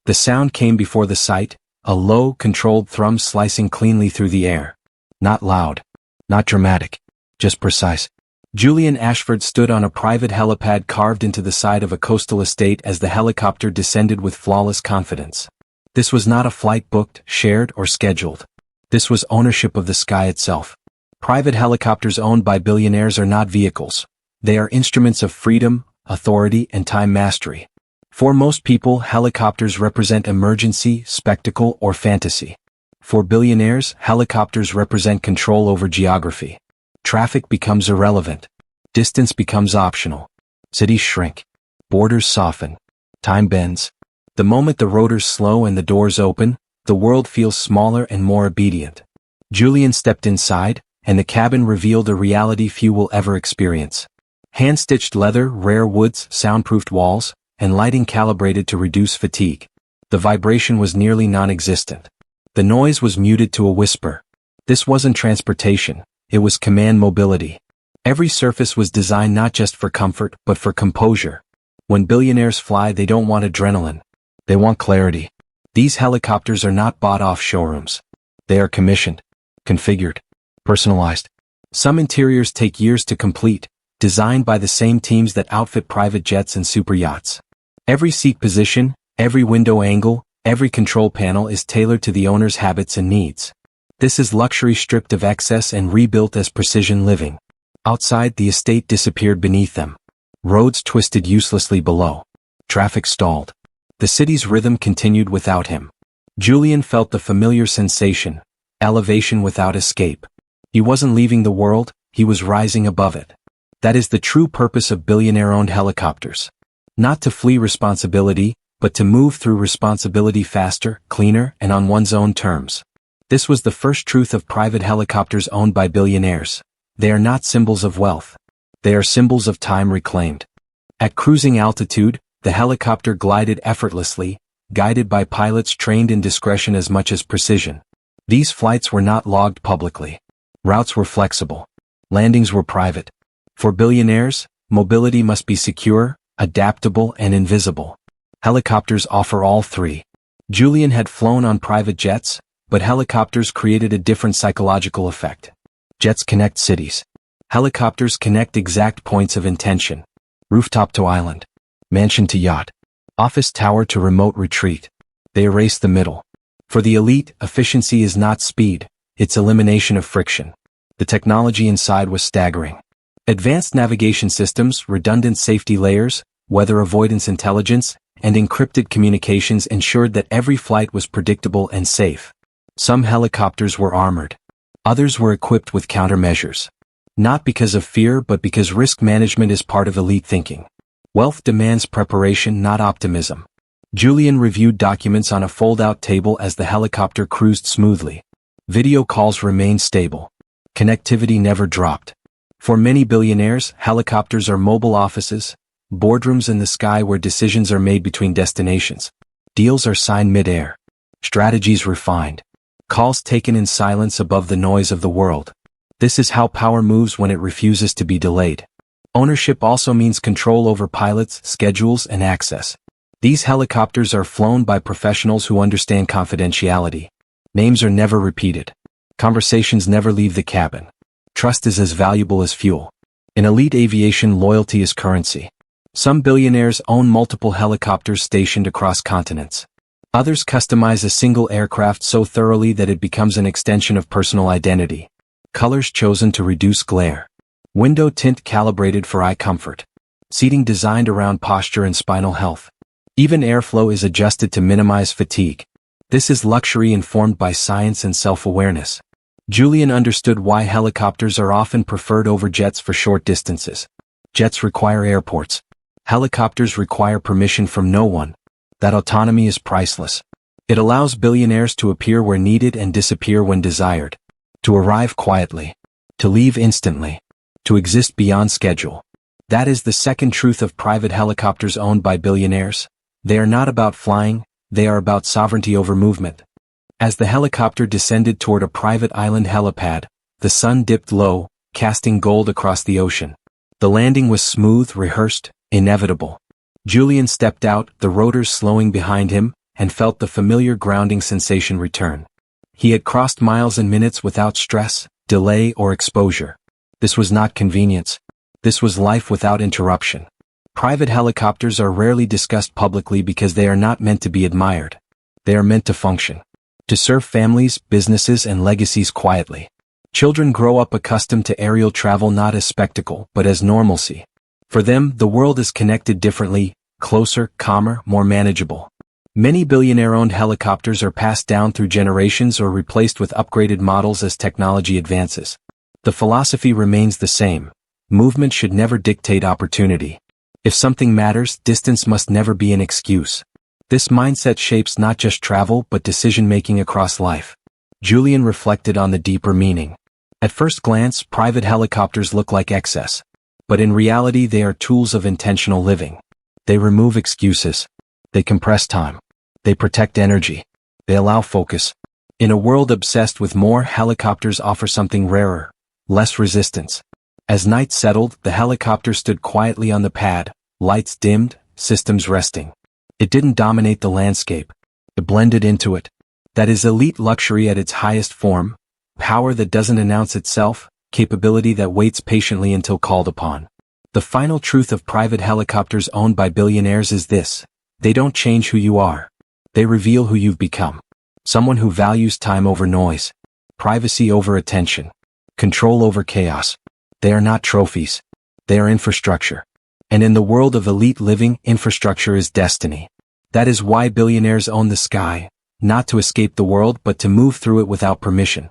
The sound came before the sight, a low, controlled thrum slicing cleanly through the air. Not loud. Not dramatic. Just precise. Julian Ashford stood on a private helipad carved into the side of a coastal estate as the helicopter descended with flawless confidence. This was not a flight booked, shared, or scheduled. This was ownership of the sky itself. Private helicopters owned by billionaires are not vehicles. They are instruments of freedom, authority, and time mastery. For most people, helicopters represent emergency, spectacle, or fantasy. For billionaires, helicopters represent control over geography. Traffic becomes irrelevant. Distance becomes optional. Cities shrink. Borders soften. Time bends. The moment the rotors slow and the doors open, the world feels smaller and more obedient. Julian stepped inside, and the cabin revealed a reality few will ever experience. Hand-stitched leather, rare woods, soundproofed walls, and lighting calibrated to reduce fatigue. The vibration was nearly non-existent. The noise was muted to a whisper. This wasn't transportation. It was command mobility. Every surface was designed not just for comfort, but for composure. When billionaires fly, they don't want adrenaline. They want clarity. These helicopters are not bought off showrooms. They are commissioned, configured, personalized. Some interiors take years to complete, designed by the same teams that outfit private jets and super yachts. Every seat position, every window angle, every control panel is tailored to the owner's habits and needs. This is luxury stripped of excess and rebuilt as precision living. Outside, the estate disappeared beneath them. Roads twisted uselessly below. Traffic stalled. The city's rhythm continued without him. Julian felt the familiar sensation, elevation without escape. He wasn't leaving the world, he was rising above it. That is the true purpose of billionaire-owned helicopters. Not to flee responsibility, but to move through responsibility faster, cleaner, and on one's own terms. This was the first truth of private helicopters owned by billionaires. They are not symbols of wealth. They are symbols of time reclaimed. At cruising altitude, the helicopter glided effortlessly, guided by pilots trained in discretion as much as precision. These flights were not logged publicly. Routes were flexible. Landings were private. For billionaires, mobility must be secure, adaptable, and invisible. Helicopters offer all three. Julian had flown on private jets, but helicopters created a different psychological effect. Jets connect cities. Helicopters connect exact points of intention. Rooftop to island. Mansion to yacht. Office tower to remote retreat. They erase the middle. For the elite, efficiency is not speed, it's elimination of friction. The technology inside was staggering. Advanced navigation systems, redundant safety layers, weather avoidance intelligence, and encrypted communications ensured that every flight was predictable and safe. Some helicopters were armored. Others were equipped with countermeasures. Not because of fear, but because risk management is part of elite thinking. Wealth demands preparation, not optimism. Julian reviewed documents on a fold-out table as the helicopter cruised smoothly. Video calls remained stable. Connectivity never dropped. For many billionaires, helicopters are mobile offices, boardrooms in the sky where decisions are made between destinations. Deals are signed mid-air. Strategies refined. Calls taken in silence above the noise of the world. This is how power moves when it refuses to be delayed. Ownership also means control over pilots, schedules, and access. These helicopters are flown by professionals who understand confidentiality. Names are never repeated. Conversations never leave the cabin. Trust is as valuable as fuel. In elite aviation, loyalty is currency. Some billionaires own multiple helicopters stationed across continents. Others customize a single aircraft so thoroughly that it becomes an extension of personal identity. Colors chosen to reduce glare. Window tint calibrated for eye comfort. Seating designed around posture and spinal health. Even airflow is adjusted to minimize fatigue. This is luxury informed by science and self-awareness. Julian understood why helicopters are often preferred over jets for short distances. Jets require airports. Helicopters require permission from no one. That autonomy is priceless. It allows billionaires to appear where needed and disappear when desired. To arrive quietly. To leave instantly. To exist beyond schedule. That is the second truth of private helicopters owned by billionaires. They are not about flying, they are about sovereignty over movement. As the helicopter descended toward a private island helipad, the sun dipped low, casting gold across the ocean. The landing was smooth, rehearsed, inevitable. Julian stepped out, the rotors slowing behind him, and felt the familiar grounding sensation return. He had crossed miles and minutes without stress, delay, or exposure. This was not convenience. This was life without interruption. Private helicopters are rarely discussed publicly because they are not meant to be admired. They are meant to function. To serve families, businesses, and legacies quietly. Children grow up accustomed to aerial travel not as spectacle, but as normalcy. For them, the world is connected differently, closer, calmer, more manageable. Many billionaire-owned helicopters are passed down through generations or replaced with upgraded models as technology advances. The philosophy remains the same. Movement should never dictate opportunity. If something matters, distance must never be an excuse. This mindset shapes not just travel but decision-making across life. Julian reflected on the deeper meaning. At first glance, private helicopters look like excess. But in reality, they are tools of intentional living. They remove excuses. They compress time. They protect energy. They allow focus. In a world obsessed with more, helicopters offer something rarer, less resistance. As night settled, the helicopter stood quietly on the pad, lights dimmed, systems resting. It didn't dominate the landscape. It blended into it. That is elite luxury at its highest form, power that doesn't announce itself, capability that waits patiently until called upon. The final truth of private helicopters owned by billionaires is this: they don't change who you are. They reveal who you've become. Someone who values time over noise, privacy over attention, control over chaos. They are not trophies. They are infrastructure. And in the world of elite living, infrastructure is destiny. That is why billionaires own the sky, not to escape the world but to move through it without permission.